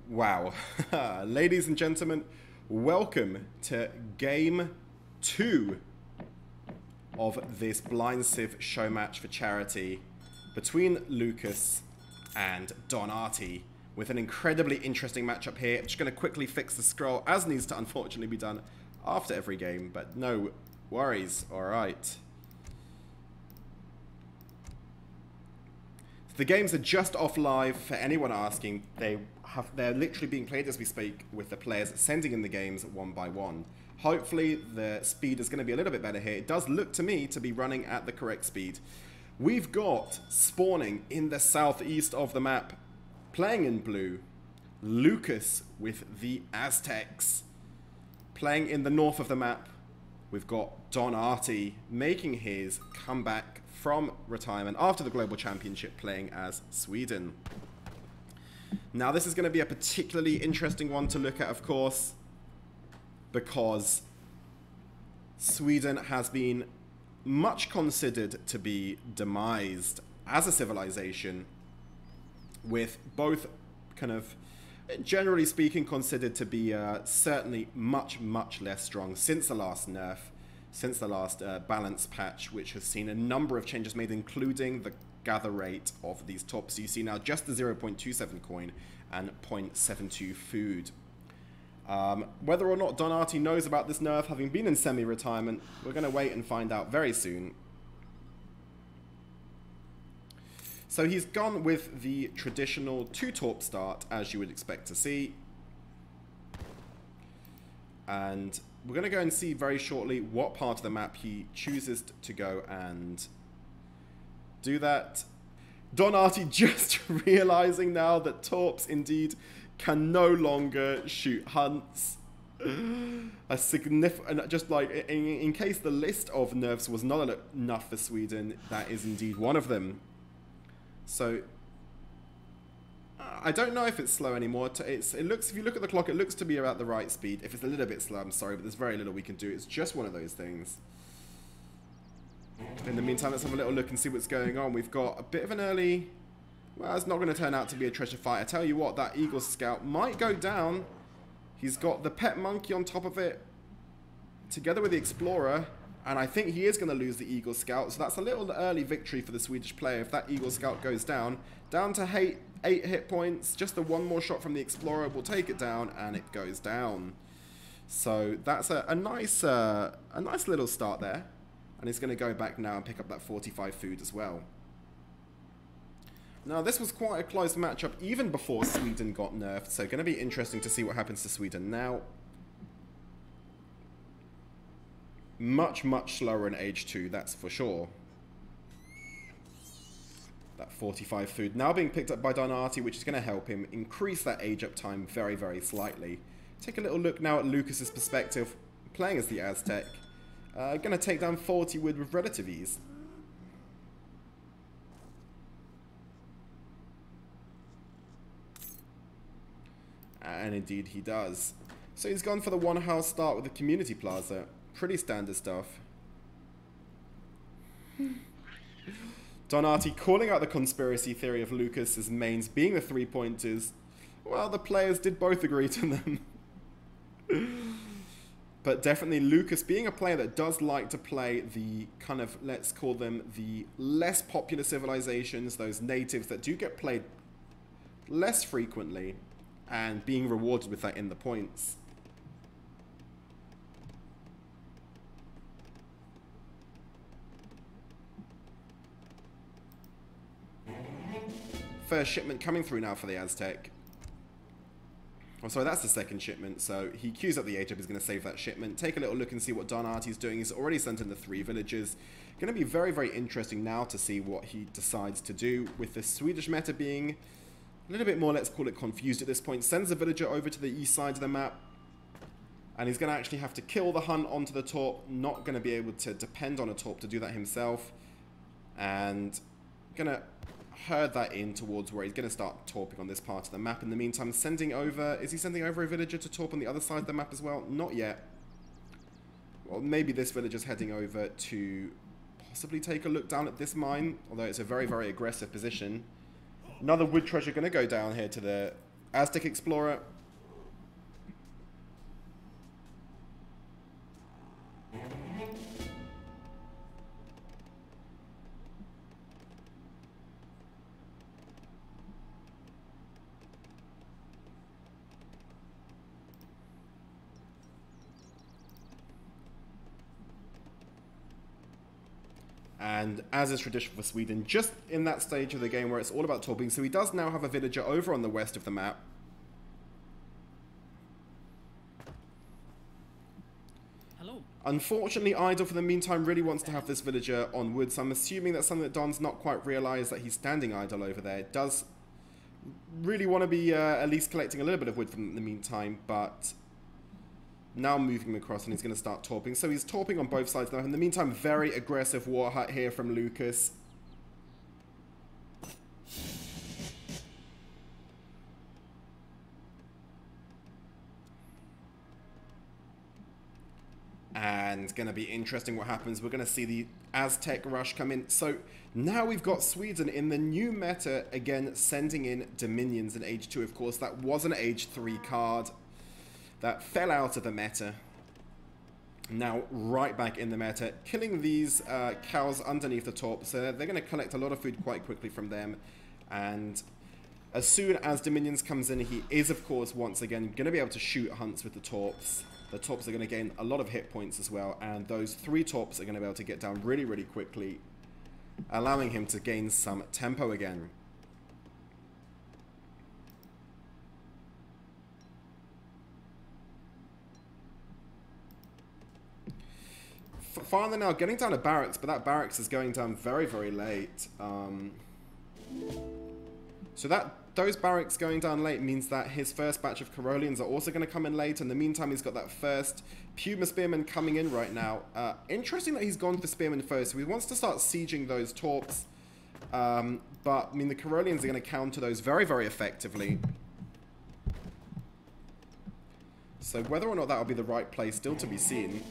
Wow. Ladies and gentlemen, welcome to Game 2 of this Blind Civ show match for charity between Lukas and Artie, with an incredibly interesting matchup here. I'm just going to quickly fix the scroll, as needs to unfortunately be done after every game, but no worries. Alright. The games are just off live for anyone asking. They're literally being played as we speak, with the players sending in the games one by one. Hopefully the speed is going to be a little bit better here. It does look to me to be running at the correct speed. We've got spawning in the southeast of the map, playing in blue, Lukas with the Aztecs. Playing in the north of the map, we've got Artie making his comeback from retirement after the Global Championship, playing as Sweden. Now this is going to be a particularly interesting one to look at, of course, because Sweden has been much considered to be demised as a civilization, with both kind of, generally speaking, considered to be certainly much less strong since the last nerf, since the last balance patch, which has seen a number of changes made, including the gather rate of these tops. So you see now just the 0.27 coin and 0.72 food. Whether or not Artie knows about this nerf, having been in semi-retirement, we're going to wait and find out very soon. So he's gone with the traditional 2-torp start, as you would expect to see. And we're going to go and see very shortly what part of the map he chooses to go and do that. Artie just realizing now that torps indeed can no longer shoot hunts. A significant, just like in case the list of nerfs was not enough for Sweden, that is indeed one of them. So I don't know if it's slow anymore. It looks, if you look at the clock, it looks to be about the right speed. If it's a little bit slow, I'm sorry, but there's very little we can do. It's just one of those things. In the meantime, let's have a little look and see what's going on. We've got a bit of an early... Well, it's not going to turn out to be a treasure fight. I tell you what, that Eagle Scout might go down. He's got the pet monkey on top of it, together with the Explorer. And I think he is going to lose the Eagle Scout. So that's a little early victory for the Swedish player if that Eagle Scout goes down. Down to 8 hit points. Just the one more shot from the Explorer will take it down, and it goes down. So that's a nice little start there. And he's going to go back now and pick up that 45 food as well. Now, this was quite a close matchup even before Sweden got nerfed. So going to be interesting to see what happens to Sweden now. Much slower in age 2, that's for sure. That 45 food now being picked up by Artie, which is going to help him increase that age up time very slightly. Take a little look now at Lukas's perspective, playing as the Aztec. Going to take down 40 with relative ease. And indeed he does. So he's gone for the one house start with the community plaza. Pretty standard stuff. Artie calling out the conspiracy theory of Lukas's mains being the 3-pointers. Well, the players did both agree to them. But definitely Lukas being a player that does like to play the kind of, let's call them the less popular civilizations, those natives that do get played less frequently, and being rewarded with that in the points. First shipment coming through now for the Aztec. Oh, sorry, that's the second shipment. So he queues up the age up. He's going to save that shipment. Take a little look and see what Artie's doing. He's already sent in the 3 villagers. Going to be very interesting now to see what he decides to do, with the Swedish meta being a little bit more, let's call it, confused at this point. Sends a villager over to the east side of the map. And he's going to actually have to kill the hunt onto the torp. Not going to be able to depend on a torp to do that himself. And going to herd that in towards where he's going to start torping on this part of the map. In the meantime, sending over... Is he sending over a villager to torp on the other side of the map as well? Not yet. Well, maybe this villager's heading over to possibly take a look down at this mine, although it's a very aggressive position. Another wood treasure going to go down here to the Aztec Explorer. And as is tradition for Sweden, just in that stage of the game where it's all about torping, so he does now have a villager over on the west of the map. Hello. Unfortunately, Idle, for the meantime, really wants to have this villager on wood, so I'm assuming that's something that Don's not quite realised, that he's standing idle over there. Does really want to be at least collecting a little bit of wood from the meantime, but now moving across, and he's going to start torping. So he's torping on both sides now. In the meantime, very aggressive war hut here from Lukas. And it's going to be interesting what happens. We're going to see the Aztec rush come in. So now we've got Sweden in the new meta, again, sending in Dominions in Age 2. Of course, that was an Age 3 card that fell out of the meta. Now right back in the meta, killing these cows underneath the top. So they're going to collect a lot of food quite quickly from them. And as soon as Dominions comes in, he is, of course, once again going to be able to shoot hunts with the torps. The torps are going to gain a lot of hit points as well. And those 3 torps are going to be able to get down really, really quickly, allowing him to gain some tempo again. Finally now getting down to barracks, but that barracks is going down very, very late. So those barracks going down late means that his first batch of Carolians are also going to come in late. In the meantime, he's got that first Puma Spearman coming in right now. Interesting that he's gone for Spearman first. So he wants to start sieging those torps. But, I mean, the Carolians are going to counter those very, very effectively. So whether or not that will be the right play, still to be seen.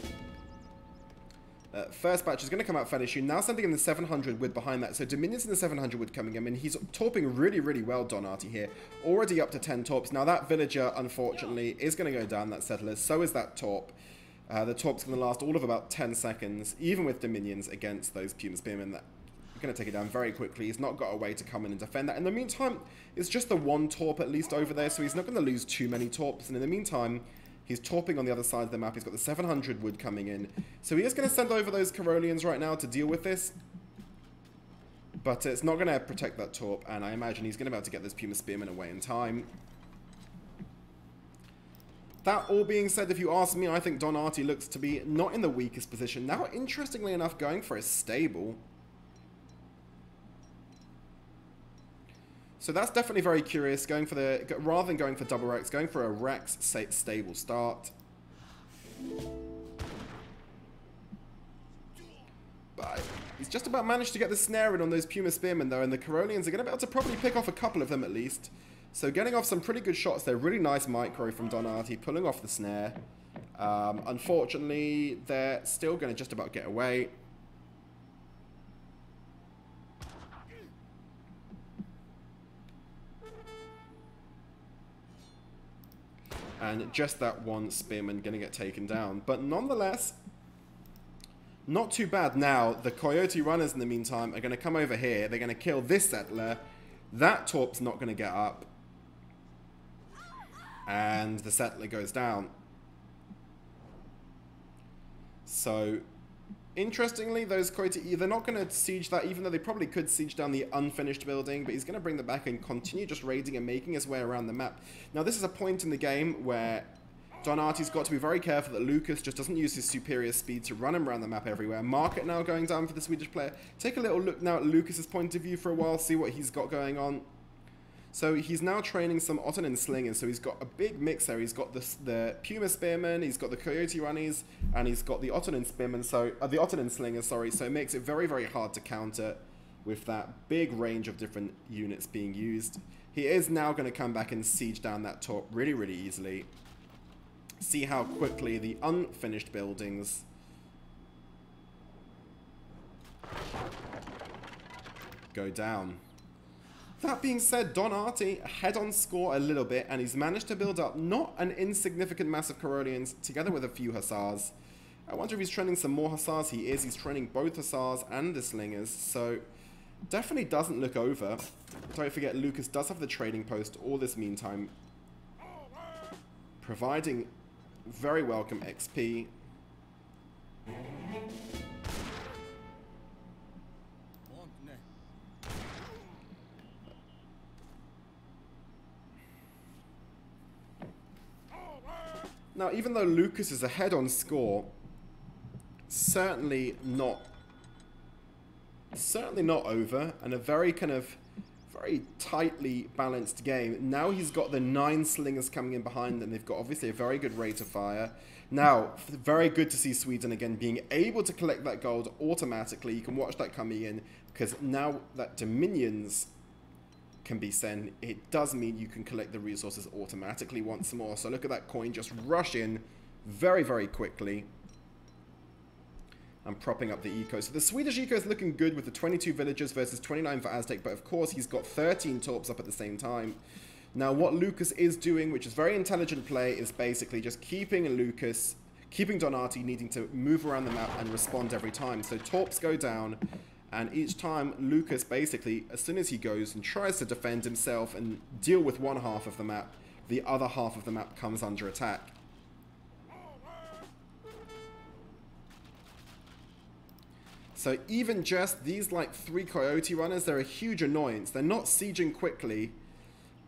First batch is going to come out fairly soon. Now sending in the 700 wood behind that. So Dominions in the 700 wood coming in. And he's torping really, really well, Don Artie here. Already up to 10 torps. Now that villager, unfortunately, is going to go down, that settler. So is that torp. The torp's going to last all of about 10 seconds, even with Dominions against those Puma Spearmen. That are going to take it down very quickly. He's not got a way to come in and defend that. In the meantime, it's just the 1 torp at least over there. So he's not going to lose too many torps. And in the meantime, he's torping on the other side of the map. He's got the 700 wood coming in. So he is going to send over those Carolians right now to deal with this. But it's not going to protect that torp. And I imagine he's going to be able to get those Puma Spearmen away in time. That all being said, if you ask me, I think Don Artie looks to be not in the weakest position. Now, interestingly enough, going for a stable. So that's definitely very curious, going for the, rather than going for double Rex, going for a Rex stable start. But he's just about managed to get the snare in on those Puma Spearmen though, and the Carolians are going to be able to probably pick off a couple of them at least. So getting off some pretty good shots there, really nice micro from Don Artie, pulling off the snare. Unfortunately, they're still going to just about get away. And just that 1 Spearman going to get taken down. But nonetheless, not too bad. Now, the Coyote Runners in the meantime are going to come over here. They're going to kill this settler. That torp's not going to get up. And the settler goes down. So, interestingly, those Coyote, they're not going to siege that, even though they probably could siege down the unfinished building, but he's going to bring them back and continue just raiding and making his way around the map. Now, this is a point in the game where Don Artie's got to be very careful that Lukas just doesn't use his superior speed to run him around the map everywhere. Market now going down for the Swedish player. Take a little look now at Lukas's point of view for a while, see what he's got going on. So he's now training some Ottoman slingers. So he's got a big mix there. He's got the Puma Spearmen, he's got the Coyote Runnies, and he's got the Ottoman Spearmen. So the Ottoman slingers. Sorry. So it makes it very, very hard to counter with that big range of different units being used. He is now going to come back and siege down that top really, really easily. See how quickly the unfinished buildings go down. That being said, Don Artie ahead on score a little bit, and he's managed to build up not an insignificant mass of Corollians together with a few Hussars. I wonder if he's training some more Hussars. He is. He's training both Hussars and the Slingers, so definitely doesn't look over. Don't forget, Lukas does have the trading post all this meantime, providing very welcome XP. Now, even though Lukas is ahead on score, certainly not over, and a very very tightly balanced game. Now he's got the 9 Slingers coming in behind them. They've got obviously a very good rate of fire. Now, very good to see Sweden again being able to collect that gold automatically. You can watch that coming in, because now that Dominions can be sent, it does mean you can collect the resources automatically once more. So look at that coin just rush in very, very quickly. And propping up the eco. So the Swedish eco is looking good with the 22 villagers versus 29 for Aztec, but of course he's got 13 torps up at the same time. Now what Lukas is doing, which is very intelligent play, is basically just keeping Don Artie needing to move around the map and respond every time. So torps go down, and each time Lukas basically, as soon as he goes and tries to defend himself and deal with one half of the map, the other half of the map comes under attack. So even just these like 3 coyote runners, they're a huge annoyance. They're not sieging quickly,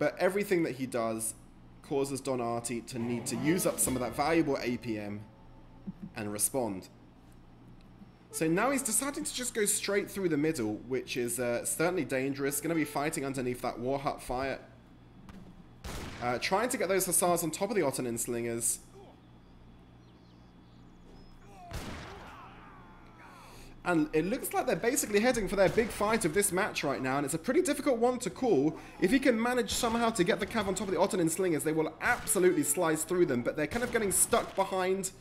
but everything that he does causes Don Artie to need to use up some of that valuable APM and respond. So now he's deciding to just go straight through the middle, which is certainly dangerous. Going to be fighting underneath that war hut fire. Trying to get those Hussars on top of the Ottoman Slingers. And it looks like they're basically heading for their big fight of this match right now, and it's a pretty difficult one to call. If he can manage somehow to get the cav on top of the Ottoman Slingers, they will absolutely slice through them, but they're kind of getting stuck behind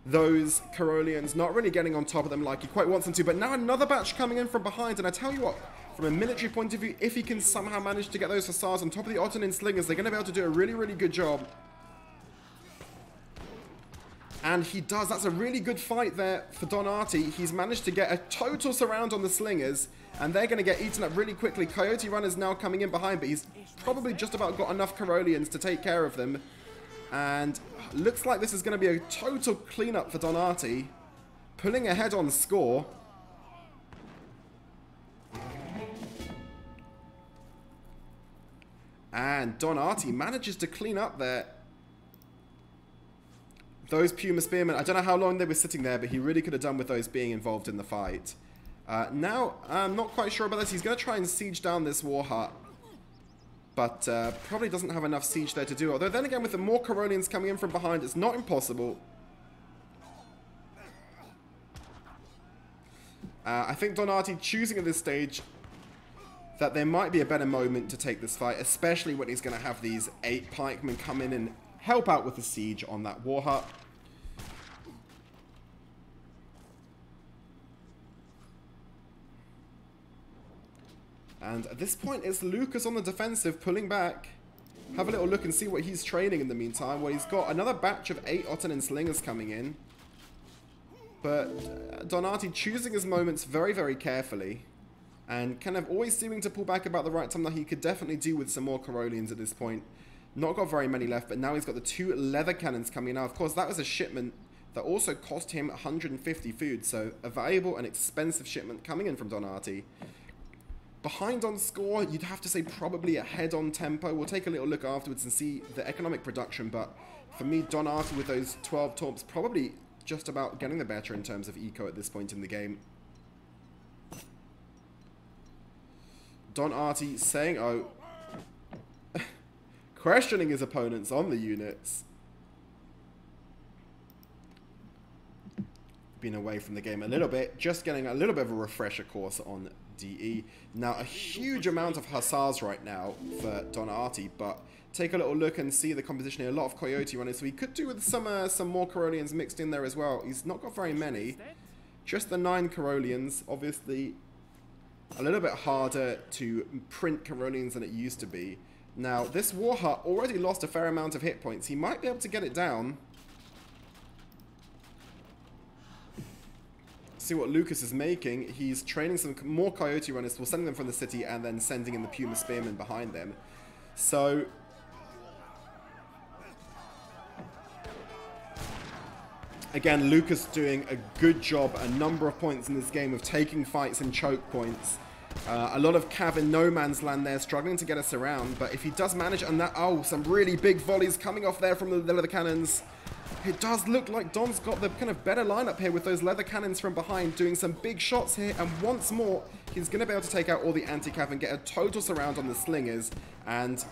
those Corollians, not really getting on top of them like he quite wants them to. But now another batch coming in from behind, and I tell you what, from a military point of view, if he can somehow manage to get those Hussars on top of the Ottoman Slingers, they're going to be able to do a really, really good job. And he does. That's a really good fight there for Don Artie. He's managed to get a total surround on the Slingers, and they're going to get eaten up really quickly. Coyote Runner's now coming in behind, but he's probably just about got enough Corollians to take care of them. And looks like this is going to be a total cleanup for Don Artie, pulling ahead on score. And Don Artie manages to clean up there. Those Puma Spearmen, I don't know how long they were sitting there, but he really could have done with those being involved in the fight. Now, I'm not quite sure about this. He's going to try and siege down this war hut, but probably doesn't have enough siege there to do. Although then again, with the more Corollians coming in from behind, it's not impossible. I think Don Artie choosing at this stage that there might be a better moment to take this fight, especially when he's going to have these 8 pikemen come in and help out with the siege on that war hut. And at this point, it's Lukas on the defensive, pulling back. Have a little look and see what he's training in the meantime. Well, he's got another batch of 8 Ottoman Slingers coming in. But Don Artie choosing his moments very, very carefully. And kind of always seeming to pull back about the right time that he could definitely do with some more Corollians at this point. Not got very many left, but now he's got the 2 leather cannons coming in. Now, of course, that was a shipment that also cost him 150 food. So a valuable and expensive shipment coming in from Don Artie. Behind on score, you'd have to say probably ahead on tempo. We'll take a little look afterwards and see the economic production. But for me, Don Artie with those 12 torps probably just about getting the better in terms of eco at this point in the game. Don Artie saying, oh, questioning his opponents on the units. Been away from the game a little bit, just getting a little bit of a refresher course on DE. Now, a huge amount of Hussars right now for Don Artie, but take a little look and see the composition here. A lot of Coyote runners, so he could do with some more Corollians mixed in there as well. He's not got very many, just the 9 Corollians. Obviously, a little bit harder to print Carolians than it used to be. Now, this War Hut already lost a fair amount of hit points. He might be able to get it down. See what Lukas is making. He's training some more Coyote runners, sending them from the city and then sending in the Puma Spearmen behind them. So... again, Lukas doing a good job, a number of points in this game of taking fights and choke points. A lot of cav in no man's land there, struggling to get us around. But if he does manage, and that, oh, some really big volleys coming off there from the leather cannons. It does look like Don's got the kind of better lineup here with those leather cannons from behind, doing some big shots here. And once more, he's going to be able to take out all the anti-cav and get a total surround on the slingers. And...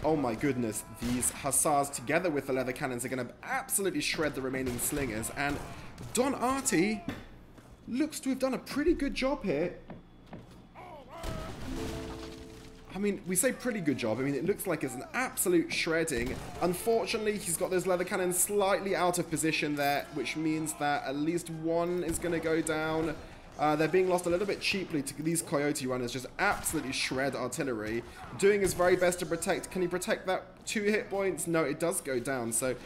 oh my goodness, these hussars together with the leather cannons are going to absolutely shred the remaining slingers. And Don Artie looks to have done a pretty good job here. I mean, we say pretty good job. I mean, it looks like it's an absolute shredding. Unfortunately, he's got those leather cannons slightly out of position there, which means that at least one is going to go down. They're being lost a little bit cheaply to these Coyote runners, just absolutely shred artillery. Doing his very best to protect. Can he protect that 2 hit points? No, it does go down. So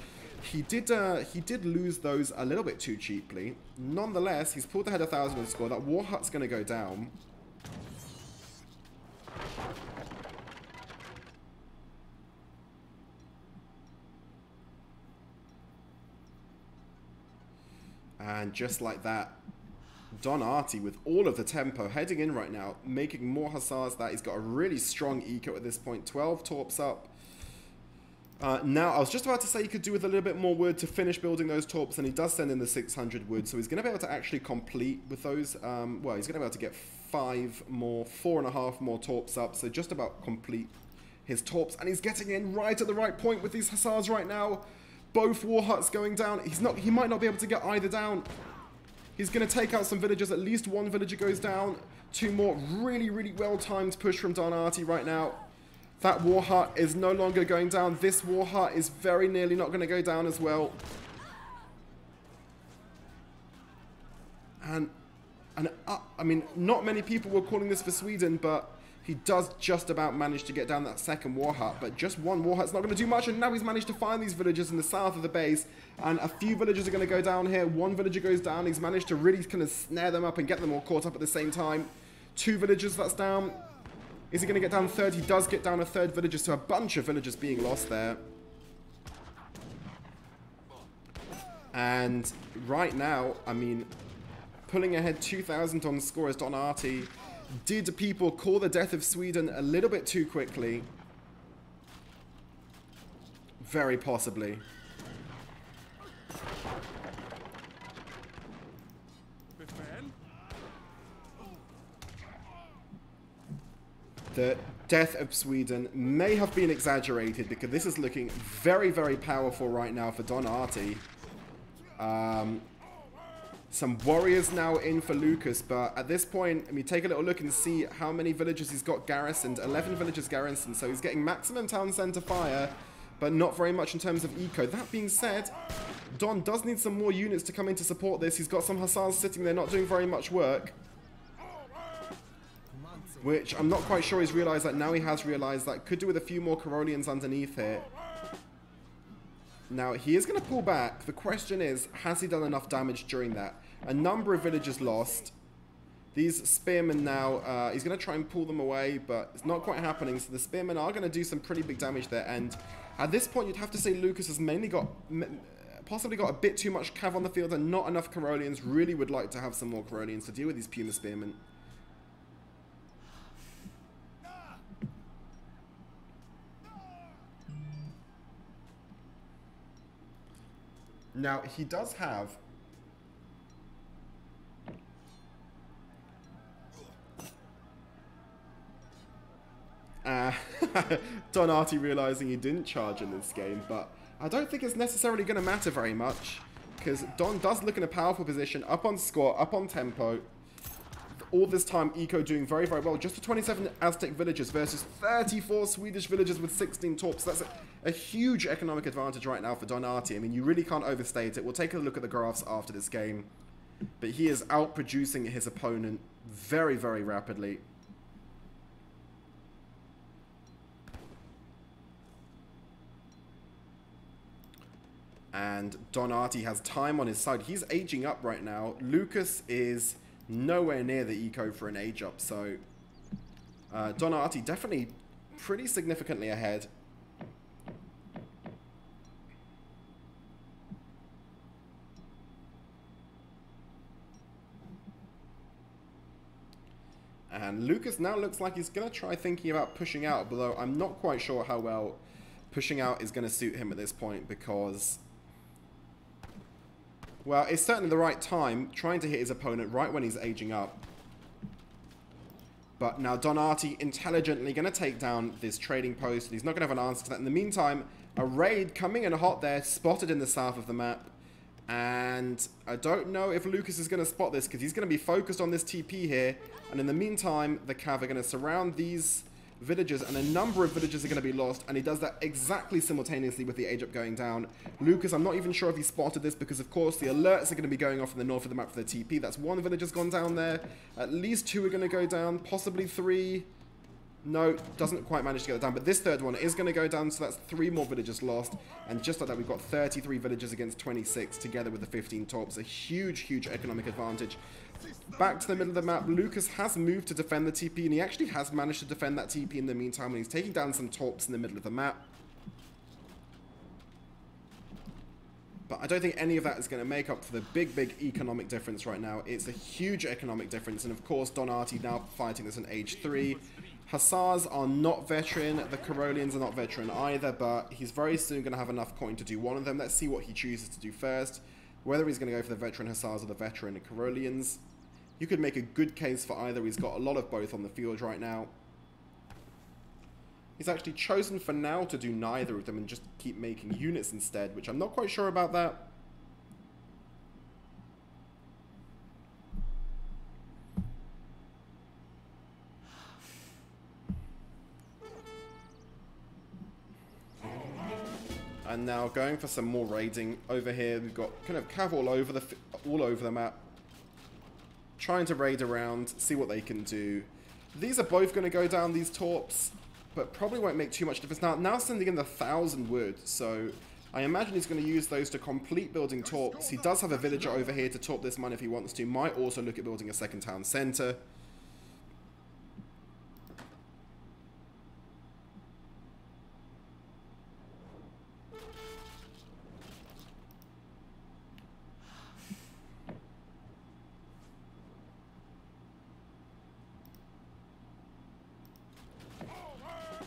he did lose those a little bit too cheaply. Nonetheless, he's pulled ahead 1,000 on score. That War Hut's going to go down. And just like that, Don Artie, with all of the tempo, heading in right now, making more hussars. That he's got a really strong eco at this point. 12 torps up. Now, I was just about to say he could do with a little bit more wood to finish building those torps, and he does send in the 600 wood, so he's going to be able to actually complete with those. Well, he's going to be able to get 4.5 more torps up, so just about complete his torps, and he's getting in right at the right point with these hussars right now. Both War Huts going down. He might not be able to get either down. He's going to take out some villagers. At least one villager goes down. 2 more. Really, really well-timed push from Don Artie right now. That War Hut is no longer going down. This War Hut is very nearly not going to go down as well. And I mean, not many people were calling this for Sweden, but he does just about manage to get down that second War Hut, but just one War Hut's not going to do much, and now he's managed to find these villagers in the south of the base, and a few villagers are going to go down here. One villager goes down. He's managed to really kind of snare them up and get them all caught up at the same time. 2 villagers, that's down. Is he going to get down a third? He does get down a third villager, so a bunch of villagers being lost there. And right now, I mean, pulling ahead 2,000 on score as Don Artie. Did people call the death of Sweden a little bit too quickly? Very possibly. The death of Sweden may have been exaggerated because this is looking very, very powerful right now for Don Artie. Some warriors now in for Lukas, but at this point, I mean, take a little look and see how many villagers he's got garrisoned. 11 villagers garrisoned, so he's getting maximum town centre fire, but not very much in terms of eco. That being said, Don does need some more units to come in to support this. He's got some hussars sitting there not doing very much work, which I'm not quite sure he's realised that. Now he has realised that. Could do with a few more Carolians underneath here. Now, he is going to pull back. The question is, has he done enough damage during that? A number of villagers lost. These spearmen now, he's going to try and pull them away, but it's not quite happening. So the spearmen are going to do some pretty big damage there. And at this point, you'd have to say Lukas has mainly got, possibly got a bit too much cav on the field and not enough Carolians. Really would like to have some more Carolians to deal with these Puma spearmen. Now, he does have Don Artie realizing he didn't charge in this game, but I don't think it's necessarily going to matter very much because Don does look in a powerful position, up on score, up on tempo. All this time, Eco doing very, very well. Just the 27 Aztec villagers versus 34 Swedish villagers with 16 torps. That's a huge economic advantage right now for Don Artie. I mean, you really can't overstate it. We'll take a look at the graphs after this game. but he is outproducing his opponent very, very rapidly. And Don Artie has time on his side. He's aging up right now. Lukas is nowhere near the eco for an age up, so Don Artie definitely pretty significantly ahead. And Lukas now looks like he's going to try thinking about pushing out, although I'm not quite sure how well pushing out is going to suit him at this point, because, well, it's certainly the right time, trying to hit his opponent right when he's aging up. But now Don Artie intelligently going to take down this trading post. He's not going to have an answer to that. In the meantime, a raid coming in hot there, spotted in the south of the map. And I don't know if Lukas is going to spot this, because he's going to be focused on this TP here. And in the meantime, the Cav are going to surround these villages, and a number of villages are going to be lost. And he does that exactly simultaneously with the age up going down. Lukas, I'm not even sure if he spotted this, because of course the alerts are going to be going off in the north of the map for the TP. That's one village has gone down there. At least 2 are going to go down, possibly 3. No, doesn't quite manage to get it down, but this third one is going to go down, so that's 3 more villages lost. And just like that, we've got 33 villages against 26, together with the 15 torps. A huge, huge economic advantage. Back to the middle of the map, Lukas has moved to defend the TP, and he actually has managed to defend that TP in the meantime, and he's taking down some torps in the middle of the map. But I don't think any of that is going to make up for the big, big economic difference right now. It's a huge economic difference, and of course, Don Artie now fighting this in age 3. Hussars are not veteran, the Karolians are not veteran either, but he's very soon going to have enough coin to do one of them. Let's see what he chooses to do first. Whether he's going to go for the veteran Hussars or the veteran Karolians. You could make a good case for either. He's got a lot of both on the field right now. He's actually chosen for now to do neither of them and just keep making units instead, which I'm not quite sure about that. And now going for some more raiding over here. We've got kind of cav all over the map, trying to raid around, see what they can do. These are both going to go down, these torps, but probably won't make too much difference. Now sending in the 1,000 wood, so I imagine he's going to use those to complete building torps. He does have a villager over here to torp this mine if he wants to. Might also look at building a second town centre.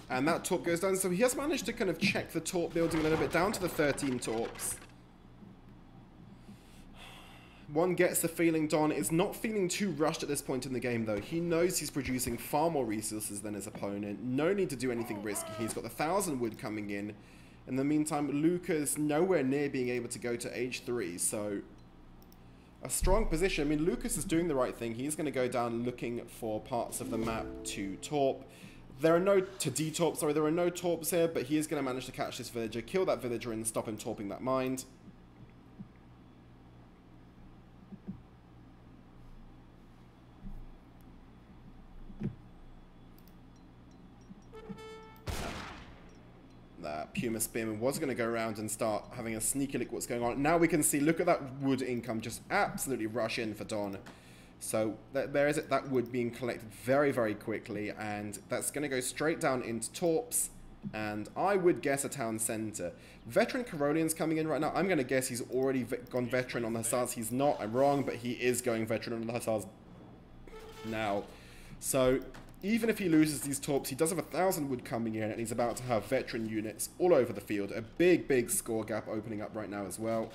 And that torp goes down, so he has managed to kind of check the torp building a little bit, down to the 13 torps. One gets the feeling Don is not feeling too rushed at this point in the game, though. He knows he's producing far more resources than his opponent. No need to do anything risky. He's got the 1,000 wood coming in. In the meantime, Lukas nowhere near being able to go to age 3, so a strong position. I mean, Lukas is doing the right thing. He's going to go down looking for parts of the map to torp. There are no there are no torps here, but he is going to manage to catch this villager, kill that villager, and stop him torping that mine. That Puma Spearman was going to go around and start having a sneaky look at what's going on. Now we can see, look at that wood income just absolutely rush in for Don. So there is that wood being collected very, very quickly, and that's going to go straight down into torps, and I would guess a town centre. Veteran Karolian's coming in right now. I'm going to guess he's already gone veteran on the Hussars. He's not, I'm wrong, but he is going veteran on the Hussars now. So even if he loses these torps, he does have 1,000 wood coming in, and he's about to have veteran units all over the field. A big, big score gap opening up right now as well.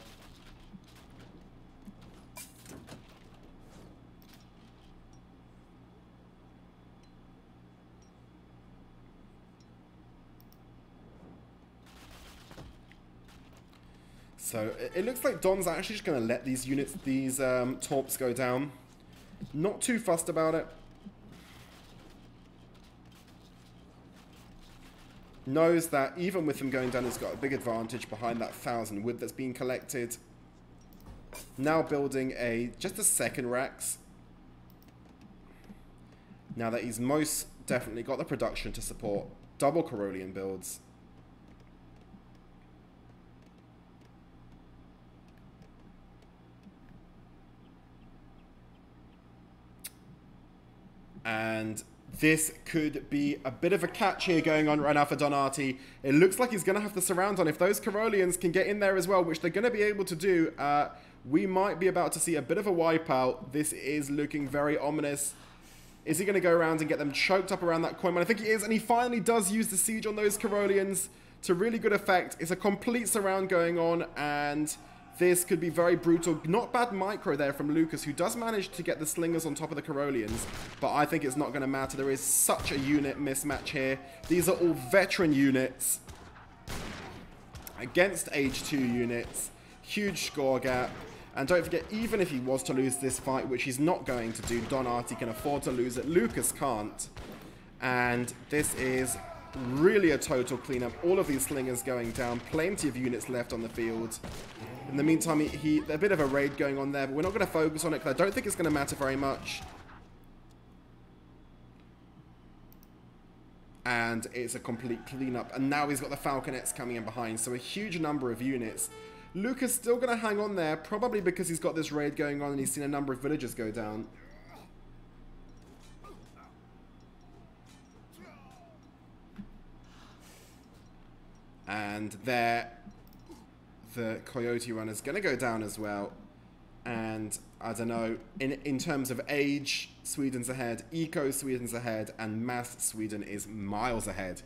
So it looks like Don's actually just going to let these units, these torps go down. Not too fussed about it. Knows that even with them going down, he's got a big advantage behind that 1,000 wood that's being collected. Now building just a second Rex. Now that he's most definitely got the production to support double Carolean builds. And this could be a bit of a catch here going on right now for Artie. It looks like he's going to have to surround on. If those Caroleans can get in there as well, which they're going to be able to do, we might be about to see a bit of a wipeout. This is looking very ominous. Is he going to go around and get them choked up around that coin mine? I think he is, and he finally does use the siege on those Caroleans to really good effect. It's a complete surround going on, and this could be very brutal. Not bad micro there from Lukas, who does manage to get the slingers on top of the Caroleans, but I think it's not going to matter. There is such a unit mismatch here. These are all veteran units against age 2 units. Huge score gap. And don't forget, even if he was to lose this fight, which he's not going to do, Artie can afford to lose it. Lukas can't. And this is really a total cleanup. All of these slingers going down. Plenty of units left on the field. In the meantime, a bit of a raid going on there, but we're not going to focus on it because I don't think it's going to matter very much. And it's a complete cleanup. And now he's got the Falconets coming in behind, so a huge number of units. Lukas still going to hang on there, probably because he's got this raid going on and he's seen a number of villagers go down. And there, the Coyote Runner's going to go down as well. And I don't know, in terms of age, Sweden's ahead, eco, Sweden's ahead, and mass, Sweden is miles ahead.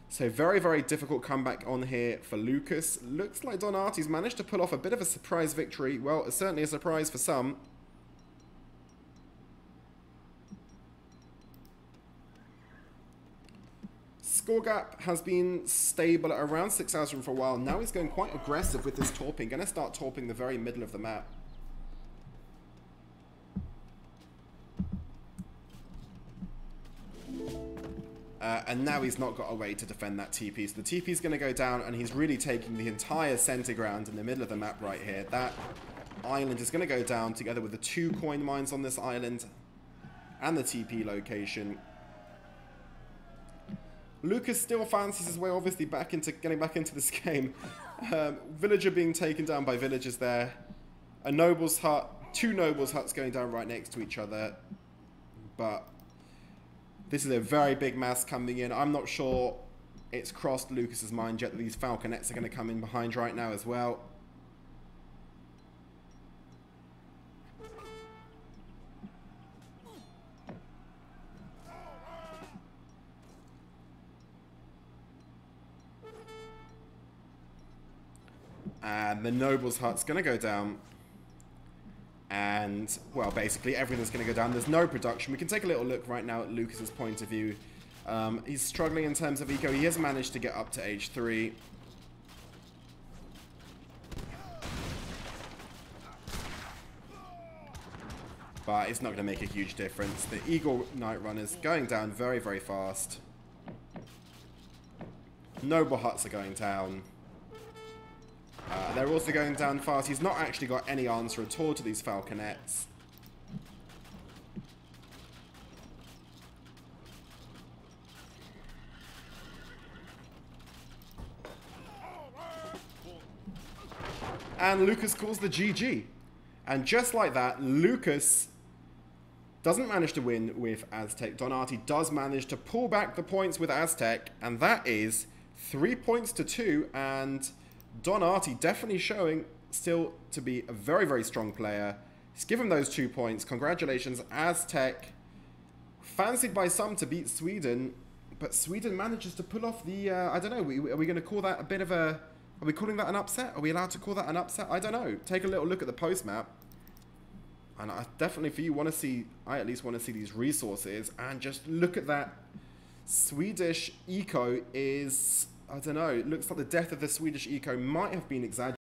So very, very difficult comeback on here for Lukas. Looks like Artie's managed to pull off a bit of a surprise victory. Well, it's certainly a surprise for some. Score gap has been stable at around 6,000 for a while. Now he's going quite aggressive with this torping. Going to start torping the very middle of the map. And now he's not got a way to defend that TP. So the TP is going to go down, and he's really taking the entire center ground in the middle of the map right here. That island is going to go down together with the 2 coin mines on this island and the TP location. Lukas still fancies his way, obviously, getting back into this game. Villager being taken down by villagers there. A noble's hut, 2 nobles' huts going down right next to each other. But this is a very big mass coming in. I'm not sure it's crossed Lukas's mind yet that these Falconets are going to come in behind right now as well. And the noble's hut's going to go down. And, well, basically everything's going to go down. There's no production. We can take a little look right now at Lukas's point of view. He's struggling in terms of eco. He has managed to get up to age 3. But it's not going to make a huge difference. The Eagle Night Runner's going down very, very fast. Noble huts are going down. They're also going down fast. He's not actually got any answer at all to these Falconets. And Lukas calls the GG. And just like that, Lukas doesn't manage to win with Aztec. Artie does manage to pull back the points with Aztec, and that is 3 points to 2, and Artie definitely showing still to be a very, very strong player. He's given those 2 points. Congratulations, Aztec. Fancied by some to beat Sweden, but Sweden manages to pull off the, I don't know, are we going to call that a bit of a, are we calling that an upset? Are we allowed to call that an upset? I don't know. Take a little look at the post map. And I definitely, for you, want to see, I at least want to see these resources, and just look at that. Swedish eco is, I don't know, it looks like the death of the Swedish eco might have been exaggerated.